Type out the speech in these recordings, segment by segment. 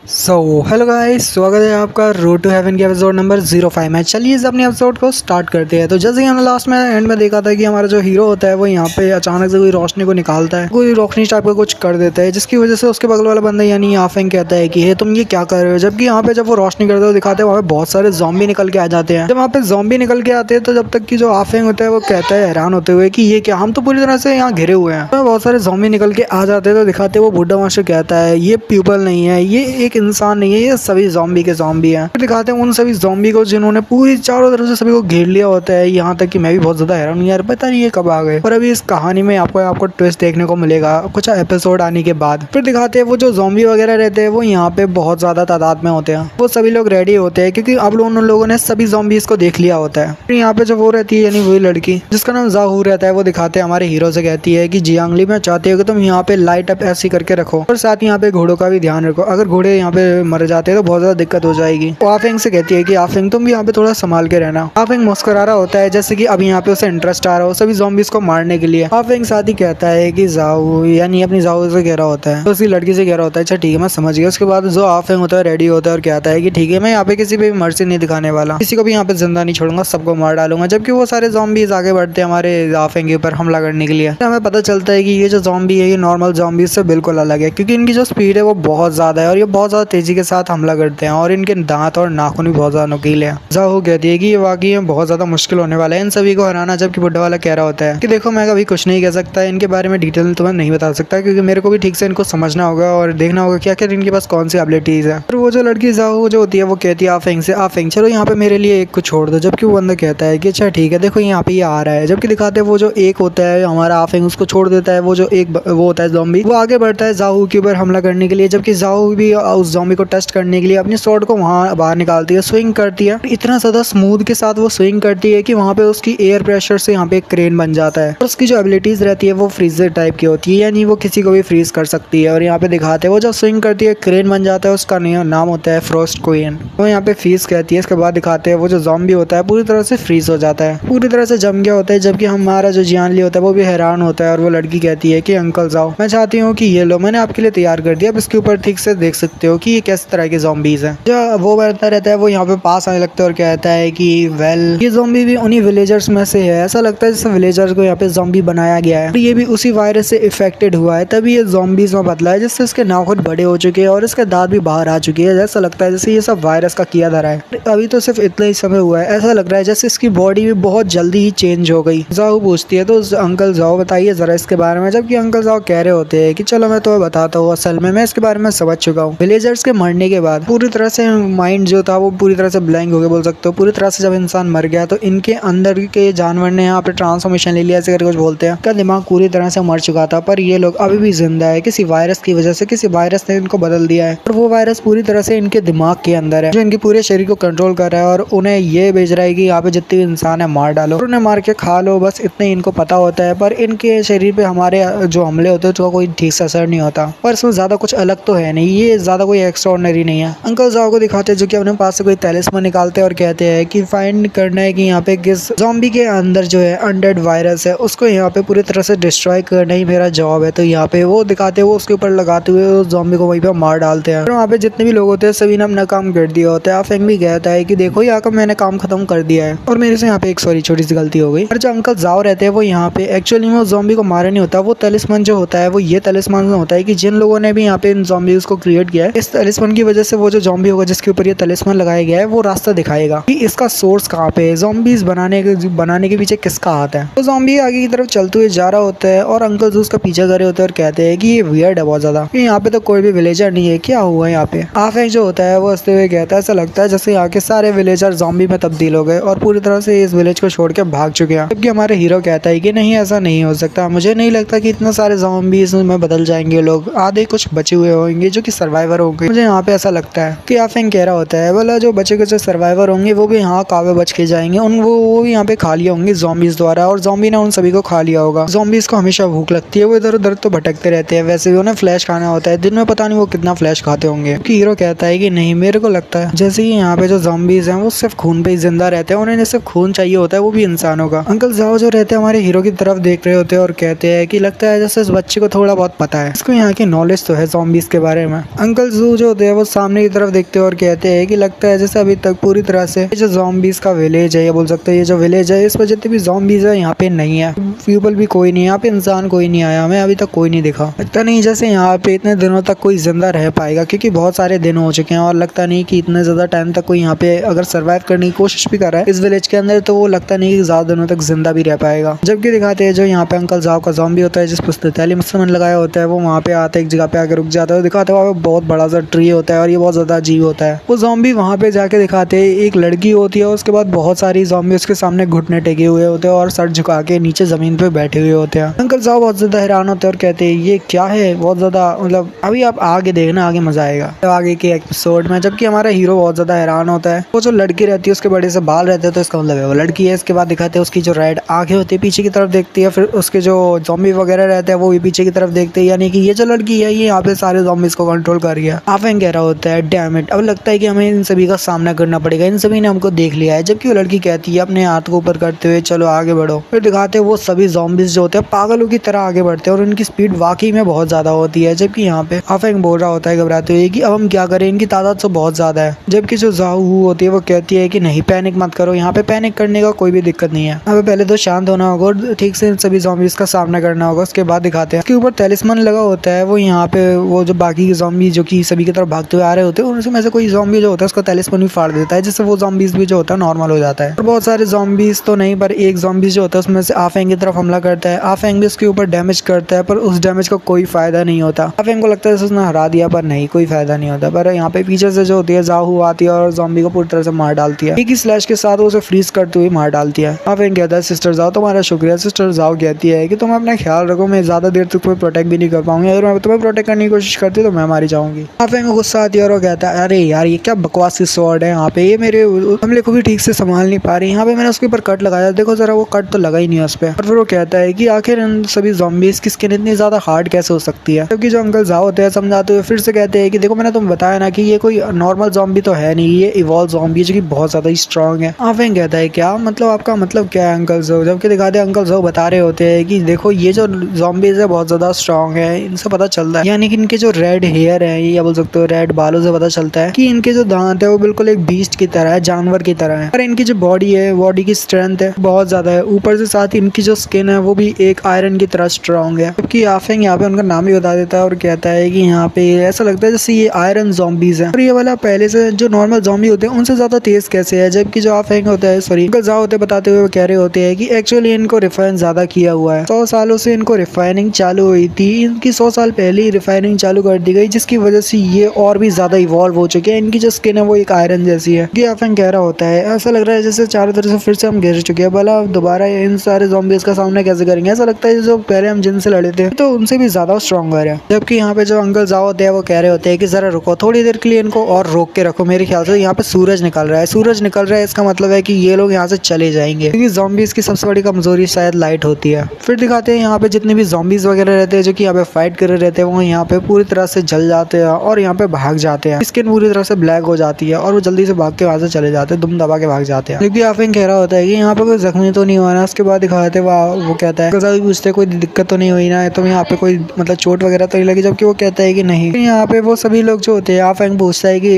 Hello guys, स्वागत है आपका रोड टू हेवन के एपिसोड नंबर 05 में। चलिए इस अपने एपिसोड को स्टार्ट करते हैं। तो जैसे कि हमने लास्ट में एंड में देखा था कि हमारा जो हीरो होता है वो यहाँ पे अचानक से कोई रोशनी को निकालता है, कोई रोशनी टाइप का कुछ कर देता है, जिसकी वजह से उसके बगल वाला बंदा यानी आफेंग कहता है कि हे तुम ये क्या कर रहे हो। जबकि यहाँ पे जब वो रोशनी करते हुए दिखाते हैं वहाँ पे बहुत सारे जॉम्बी निकल के आ जाते हैं। जब वहाँ पे जॉम्बी निकल के आते हैं तो जब तक कि जो आफेंग होता है वो कहता है हैरान होते हुए कि ये क्या, हम तो पूरी तरह से यहाँ घिरे हुए हैं। तो बहुत सारे जॉम्बी निकल के आ जाते हैं तो दिखाते हैं वो बुढ़ा वहाँ से कहता है ये पीपल नहीं है, ये एक इंसान नहीं है, ये सभी ज़ॉम्बी के ज़ॉम्बी हैं। फिर दिखाते हैं उन सभी ज़ॉम्बी को जिन्होंने पूरी चारों तरफ से सभी को घेर लिया होता है। यहाँ तक कि मैं भी बहुत ज्यादा हैरान हूँ यार, पता नहीं ये कब आ गए। और अभी इस कहानी में आपको ट्विस्ट देखने को मिलेगा कुछ एपिसोड आने के बाद। फिर दिखाते हैं वो जो ज़ॉम्बी वगैरह रहते हैं वो यहाँ पे बहुत ज्यादा तादाद में होते हैं। वो सभी लोग रेडी होते हैं क्योंकि अब उन लोगों ने सभी ज़ॉम्बीज को देख लिया होता है। फिर यहाँ पे जो वो रहती है यानी वही लड़की जिसका नाम जाहू रहता है, वो दिखाते हैं हमारे हीरो से कहती है कि जियांगली मैं चाहती हूँ कि तुम यहाँ पे लाइट अप ऐसी करके रखो और साथ यहाँ पे घोड़ों का भी ध्यान रखो। अगर घोड़े यहाँ पे मर जाते हैं तो बहुत ज्यादा दिक्कत हो जाएगी। वो आफेंग से कहती है कि आफेंग तुम भी यहाँ पे थोड़ा संभाल के रहना। आफेंग मुस्कुरा रहा होता है जैसे कि अभी यहाँ पे उसे इंटरेस्ट आ रहा हो सभी ज़ॉम्बीज को मारने के लिए। आफेंग साथ ही कहता है कि जाओ यानी अपनी जाओ से कह रहा होता है, तो उसी लड़की से कह रहा होता है अच्छा ठीक है मैं समझ गया। उसके बाद जो आफेंग होता है रेडी होता है और कहता है कि ठीक है मैं यहाँ पे किसी पे भी मर्जी नहीं दिखाने वाला, किसी को भी यहाँ पे जिंदा नहीं छोड़ूंगा, सबको मार डालूंगा। जबकि वो सारे ज़ॉम्बीज आगे बढ़ते हैं हमारे आफेंग के ऊपर हमला करने के लिए। तो हमें पता चलता है कि ये जो ज़ॉम्बी है ये नॉर्मल ज़ॉम्बीज से बिल्कुल अलग है क्योंकि इनकी जो स्पीड है वो बहुत ज्यादा है और ये बहुत ज्यादा तेजी के साथ हमला करते हैं और इनके दांत और नाखून भी बहुत ज्यादा नुकीले हैं। जाहू कहती है कि ये वाकई में बहुत ज्यादा मुश्किल होने वाला है इन सभी को हराना। जबकि बुड्ढा वाला कह रहा होता है कि देखो मैं कभी कुछ नहीं कह सकता इनके बारे में, डिटेल में तुम्हें नहीं बता सकता क्योंकि मेरे को भी ठीक से इनको समझना होगा और देखना होगा क्या क्या इनके पास कौन सी एबिलिटीज है। और वो जो लड़की जाहू जो होती है वो कहती है आफेंग से आफेंग चलो यहाँ पे मेरे लिए एक को छोड़ दो। जबकि वो बंदा कहता है कि अच्छा ठीक है देखो यहाँ पे ये आ रहा है। जबकि दिखाते हैं वो जो एक होता है हमारा आफेंग उसको छोड़ देता है। वो जो एक वो होता है ज़ॉम्बी वो आगे बढ़ता है जाहू के ऊपर हमला करने के लिए। जबकि जाहू भी उस ज़ॉम्बी को टेस्ट करने के लिए अपनी स्वॉर्ड को वहां बाहर निकालती है, स्विंग करती है। इतना ज्यादा स्मूथ के साथ वो स्विंग करती है कि वहाँ पे उसकी एयर प्रेशर से यहाँ पे एक क्रेन बन जाता है। और उसकी जो एबिलिटीज रहती है वो फ्रीजर टाइप की होती है यानी वो किसी को भी फ्रीज कर सकती है। और यहाँ पे दिखाते हैं वो जब स्विंग करती है क्रेन बन जाता है, उसका नाम होता है फ्रोस्ट क्वीन। वो यहाँ पे फ्रीज कहती है। इसके बाद दिखाते हैं वो जो ज़ॉम्बी होता है पूरी तरह से फ्रीज हो जाता है, पूरी तरह से जम गया होता है। जबकि हमारा जो जियांगली होता है वो भी हैरान होता है और वो लड़की कहती है कि अंकल जाओ मैं चाहती हूँ कि ये लो मैंने आपके लिए तैयार कर दिया, अब इसके ऊपर ठीक से देख सकते हो कि ये किस तरह के ज़ॉम्बीज हैं। जो वो बढ़ता रहता है वो यहाँ पे पास आने लगता है और कहता है कि वेल ये ज़ॉम्बी भी उन्हीं विलेजर्स में से है। ऐसा लगता है जैसे विलेजर्स को यहाँ पे ज़ॉम्बी बनाया गया है। ये भी उसी वायरस से इफेक्टेड हुआ है तभी ये ज़ॉम्बीज में बदला है, जिससे इसके नाखून बड़े हो चुके हैं और इसके दांत भी बाहर आ चुके हैं। ऐसा लगता है जैसे ये सब वायरस का किया धरा है। अभी तो सिर्फ इतना ही समय हुआ है, ऐसा लग रहा है जैसे इसकी बॉडी भी बहुत जल्दी ही चेंज हो गई। जाओ पूछती है तो अंकल जाओ बताइए जरा इसके बारे में। जबकि अंकल जाओ कह रहे होते हैं कि चलो मैं तुम्हें बताता हूँ, असल में मैं इसके बारे में समझ चुका हूँ। विलेजर्स के मरने के बाद पूरी तरह से माइंड जो था वो पूरी तरह से ब्लैंक हो गया बोल सकते हो। पूरी तरह से जब इंसान मर गया तो इनके अंदर के जानवर ने यहाँ पे ट्रांसफॉर्मेशन ले लिया, ऐसे करके कुछ बोलते हैं। का दिमाग पूरी तरह से मर चुका था पर ये लोग अभी भी जिंदा है किसी वायरस की वजह से। किसी वायरस ने इनको बदल दिया है और वो वायरस पूरी तरह से इनके दिमाग के अंदर है जो इनके पूरे शरीर को कंट्रोल कर रहा है और उन्हें ये भेज रहा है कि यहाँ पे जितने भी इंसान है मार डालो और उन्हें मार के खा लो, बस इतने इनको पता होता है। पर इनके शरीर पे हमारे जो हमले होते हैं उसका कोई ठीक से असर नहीं होता। पर इसमें ज्यादा कुछ अलग तो है नहीं, ये ज्यादा कोई एक्स्ट्राऑर्डिनरी नहीं है। अंकल जाओ को दिखाते हैं जो कि अपने पास से कोई तैलिस्मान निकालते हैं और कहते हैं कि फाइंड करना है कि यहाँ पे किस ज़ॉम्बी के अंदर जो है अनडेड वायरस है उसको यहाँ पे पूरी तरह से डिस्ट्रॉय करना ही मेरा जॉब है। तो यहाँ पे वो दिखाते हैं वो उसके ऊपर लगाते हुए उस ज़ॉम्बी को वहीं पे मार डालते हैं। और वहाँ पे जितने भी लोग होते हैं सभी ने अपना काम कर दिया होता है। आफेंग भी कहता है कि देखो यहाँ का मैंने काम खत्म कर दिया है और मेरे से यहाँ पे एक छोटी सी गलती हो गई। और जो अंकल जाओ रहते हैं वो यहाँ पे एक्चुअली में ज़ॉम्बी को मारा नहीं होता। वो तलिस्मान जो होता है वो ये तलिस्मान होता है कि जिन लोगों ने भी यहाँ पे इन ज़ॉम्बीज को क्रिएट किया है, इस तलिस्मान की वजह से वो जो ज़ॉम्बी होगा जिसके ऊपर ये तलिस्मान लगाया गया है वो रास्ता दिखाएगा कि इसका सोर्स कहाँ पे है, ज़ॉम्बीज बनाने के पीछे किसका हाथ है। तो ज़ॉम्बी आगे की तरफ चलते हुए जा रहा होता है और अंकल जो उसका पीछा कर रहे होते हैं और कहते हैं कि ये वियर्ड है बहुत ज्यादा, यहाँ पे तो कोई भी विलेजर नहीं है, क्या हुआ है यहाँ पे। आफेंग जो होता है वो हंसते हुए कहता है ऐसा लगता है जैसे यहाँ के सारे विलेजर ज़ॉम्बी में तब्दील हो गए और पूरी तरह से इस विलेज को छोड़ के भाग चुके हैं। जबकि हमारे हीरो कहता है कि नहीं ऐसा नहीं हो सकता, मुझे नहीं लगता कि इतना सारे ज़ॉम्बीज में बदल जाएंगे लोग, आधे कुछ बचे हुए होंगे जो कि सर्वाइवर होंगे, मुझे यहाँ पे ऐसा लगता है। कि आफेंग कह रहा होता है बोला जो बचे कुछ सर्वाइवर होंगे वो भी यहाँ कावे बच के जाएंगे, उन वो भी यहाँ पे खा लिया होंगे ज़ॉम्बीज द्वारा और ज़ॉम्बी ने उन सभी को खा लिया होगा। ज़ॉम्बीज को हमेशा भूख लगती है, वो इधर उधर तो भटकते रहते हैं, वैसे भी उन्हें फ्लैश खाना होता है, दिन में पता नहीं वो कितना फ्लैश खाते होंगे। कि हीरो कहता है कि नहीं मेरे को लगता है जैसे कि यहाँ पे जो ज़ॉम्बीज हैं वो सिर्फ खून पे ही जिंदा रहते हैं, उन्हें सिर्फ खून चाहिए होता है वो भी इंसानों का। अंकल जाओ जो रहते हैं हमारे हीरो की तरफ देख रहे होते हैं और कहते हैं कि लगता है जैसे इस बच्चे को थोड़ा बहुत पता है, इसको यहाँ की नॉलेज तो है ज़ॉम्बीज के बारे में। अंकल जू जो होते हैं वो सामने की तरफ देखते हैं और कहते हैं कि लगता है जैसे अभी तक पूरी तरह से ये जो ज़ॉम्बीज का विलेज है, ये बोल सकते हैं ये जो विलेज है, इस पर जितने भी ज़ॉम्बीज है यहाँ पे नहीं है, पीपल भी कोई नहीं, यहाँ पे इंसान कोई नहीं आया, हमें अभी तक कोई नहीं दिखा। लगता नहीं जैसे यहाँ पे इतने दिनों तक कोई जिंदा रह पाएगा, क्योंकि बहुत सारे दिन हो चुके हैं और लगता नहीं कि इतने ज्यादा टाइम तक कोई यहाँ पे अगर सर्वाइव करने की कोशिश भी कर रहा है इस विलेज के अंदर, तो वो लगता नहीं कि ज्यादा दिनों तक जिंदा भी रह पाएगा। जबकि दिखाते हैं जो यहाँ पे अंकल जाओ का ज़ॉम्बी होता है, जिस पुस्तकालय में सामान लगाया होता है, वो वहाँ पे आता है, एक जगह पे आके रुक जाता है, दिखाते हैं वहाँ पे बहुत बड़ा सा ट्री होता है और ये बहुत ज्यादा अजीब होता है। वो ज़ॉम्बी वहाँ पे जाके दिखाते हैं एक लड़की होती है, उसके बाद बहुत सारी ज़ॉम्बी उसके सामने घुटने टेके हुए होते हैं और सर झुका के नीचे जमीन पे बैठे हुए होते हैं। अंकल जाओ बहुत ज्यादा हैरान होते हैं और कहते हैं ये क्या है, बहुत ज्यादा मतलब अभी आप आगे देखना, आगे मजा आएगा तो आगे के एपिसोड में। जबकि हमारा हीरो बहुत ज्यादा हैरान होता है, वो जो लड़की रहती है उसके बड़े से बाल रहते हैं तो इसका मतलब है वो लड़की है। इसके बाद दिखाते हैं उसकी जो रेड आंखें होती है पीछे की तरफ देखती है, फिर उसके जो ज़ॉम्बी वगैरह रहते हैं वो भी पीछे की तरफ देखते हैं, यानी कि ये जो लड़की है ये यहाँ पे सारे ज़ॉम्बीज को कंट्रोल कर रही है। आफेंग कह रहा होता है डैम इट, अब लगता है कि हमें इन सभी का सामना करना पड़ेगा, इन सभी ने हमको देख लिया है। जबकि वो लड़की कहती है अपने हाथ को ऊपर करते हुए चलो आगे बढ़ो। फिर दिखाते हैं वो सभी ज़ॉम्बीज जो होते हैं पागलों की तरह आगे बढ़ते हैं और उनकी स्पीड वाकई में बहुत ज्यादा होती है। जबकि यहाँ पे आफेंग बोल रहा होता है घबराते हुए कि अब हम क्या करें, इनकी तादाद तो बहुत ज्यादा है। जबकि जो जाहू होती है वो कहती है कि नहीं पैनिक मत करो, यहाँ पे पैनिक करने का कोई भी दिक्कत नहीं है, हमें पहले तो शांत होना होगा और ठीक से इन सभी ज़ॉम्बीज का सामना करना होगा। उसके बाद दिखाते हैं उसके ऊपर तैलिस्मान लगा होता है, वो यहाँ पे वो जो बाकी के ज़ॉम्बी जो कि सभी की तरफ भागते हुए आ रहे होते हैं उनमें से कोई ज़ॉम्बी जो होता है उसका तैलिस्मान भी फाड़ देता है, जिससे वो ज़ॉम्बीज भी जो होता है नॉर्मल हो जाता है। और बहुत सारे ज़ॉम्बीज तो नहीं पर एक ज़ॉम्बीज जो होता है उसमें से आफेंग की तरफ हमला करता है, आफेंग भी उसके ऊपर डैमेज करता है पर उस डैमेज का कोई फायदा नहीं होता। आफेंग को लगता है उसने हरा दिया पर नहीं, कोई फायदा नहीं होता। पर यहाँ पे पीछे से जो होती है जाहू आती है और ज़ॉम्बी को पूरी तरह से मार डालती है, एक ही स्लैश के साथ वो उसे फ्रीज करते हुए मार डालती है। आफेंग कहता है सिस्टर जाओ तुम्हारा शुक्रिया। सिस्टर जाओ कहती है कि तुम अपना ख्याल रखो, मैं ज्यादा देर तक तुम्हें प्रोटेक्ट भी नहीं कर पाऊंगी, अगर मैं तुम्हें प्रोटेक्ट करने की कोशिश करती तो मैं मारी जाऊंगी। आफेंग को गुस्सा आती है और वो कहता है अरे यार ये क्या बकवास की स्वॉर्ड है, यहाँ पे ये मेरे हमले को भी ठीक से संभाल नहीं पा रही, यहाँ पे मैंने उसके ऊपर कट लगाया, देखो जरा वो कट तो लगा ही नहीं है उस पर। और फिर वो कहता है कि आखिर इन सभी ज़ॉम्बीज की स्किन इतनी ज्यादा हार्ड कैसे हो सकती है। क्योंकि जो अंकल जाओ होते हैं समझाते हुए फिर से कहते हैं कि देखो मैंने तुम्हें बताया ना कि ये कोई नॉर्मल ज़ॉम्बी तो है नहीं, ये इवॉल्व ज़ॉम्बी जो कि बहुत ज्यादा ही स्ट्रॉन्ग है। आफेंग कहता है क्या मतलब, आपका मतलब क्या है अंकल जो। जबकि दिखाते हैं अंकल जो बता रहे होते हैं कि देखो ये जो ज़ॉम्बीज है बहुत ज्यादा स्ट्रॉन्ग है, इनसे पता चलता है, यानी कि इनके जो रेड हेयर है या बोल सकते हो रेड बालों से पता चलता है कि इनके जो दांत है वो बिल्कुल एक बीस्ट की तरह है, जानवर की तरह है। और इनकी जो बॉडी है, बॉडी की स्ट्रेंथ है बहुत ज्यादा है, ऊपर से साथ इनकी जो स्किन है वो भी एक आयरन की तरह स्ट्रॉन्ग है। जबकि आफेंग यहाँ पे उनका नाम ही बता देता है और कहता है कि यहाँ पे ऐसा लगता है जैसे ये आयरन ज़ॉम्बीज है और ये वाला पहले से जो नॉर्मल ज़ॉम्बी होते हैं उनसे ज्यादा तेज कैसे है। जबकि जो आफेंग होता है सॉरी गजा होते बताते हुए कह रहे होते हैं कि एक्चुअली इनको रिफाइन ज्यादा किया हुआ है, 100 सालों से इनको रिफाइनिंग चालू हुई थी, इनकी 100 साल पहले ही रिफाइनिंग चालू कर दी गई, जिसकी वजह से ये और भी ज्यादा इवॉल्व हो चुके हैं, इनकी जो स्किन है वो एक आयरन जैसी है। ये आफेंग कह रहा होता है ऐसा लग रहा है जैसे चारों तरफ से फिर से हम घिर चुके हैं, भला दोबारा इन सारे ज़ॉम्बीज का सामना कैसे करेंगे। ऐसा लगता है जो पहले हम जिनसे लड़े थे तो उनसे भी ज्यादा स्ट्रॉन्गर है। जबकि यहाँ पे जो अंकल जाओ होते हैं वो कह रहे होते हैं कि जरा रुको थोड़ी देर के लिए, इनको और रोक के रखो, मेरे ख्याल से यहाँ पे सूरज निकल रहा है, सूरज निकल रहा है, इसका मतलब है कि ये लोग यहाँ से चले जाएंगे, क्योंकि ज़ॉम्बीज की सबसे बड़ी कमजोरी शायद लाइट होती है। फिर दिखाते हैं यहाँ पे जितने भी ज़ॉम्बीज वगैरह रहते हैं जो कि यहाँ पे फाइट कर रहे रहते हैं वो यहाँ पे पूरी तरह से जल जाते हैं और यहाँ पे भाग जाते हैं, स्किन पूरी तरह से ब्लैक हो जाती है और वो जल्दी से भाग के वहां से चले जाते हैं, दुम दबा के भाग जाते हैं। क्योंकि आफेंग कह रहा होता है कि यहाँ पे कोई जख्मी तो नहीं हुआ ना। उसके बाद दिखाते वो कहता है पूछते कोई दिक्कत तो नहीं हुई ना, तो यहाँ पे कोई मतलब चोट वगैरह तो नहीं लगी। जबकि वो कहता है कि नहीं। यहाँ पे वो सभी लोग जो होते हैं आफेंग पूछता है कि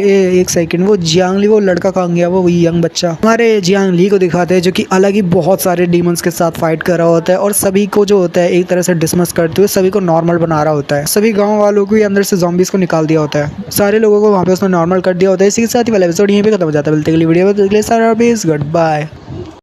एक सेकंड वो जियांग ली वो लड़का कहाँ गया, वो यंग बच्चा। हमारे जियांग ली को दिखाते हैं जो कि अलग ही बहुत सारे डीमंस के साथ फाइट कर रहा होता है और सभी को जो होता है एक तरह से डिसमस करते हुए सभी को नॉर्मल बना रहा होता है। सभी गाँव वालों को अंदर से ज़ॉम्बीज को निकाल दिया होता है, सारे लोगों को वहाँ पे उसने नॉर्मल कर दिया होता है। इसी के साथ ही वाला एपिसोड यहीं पे खत्म हो जाता है। मिलते हैं अगली वीडियो में, गुड बाय।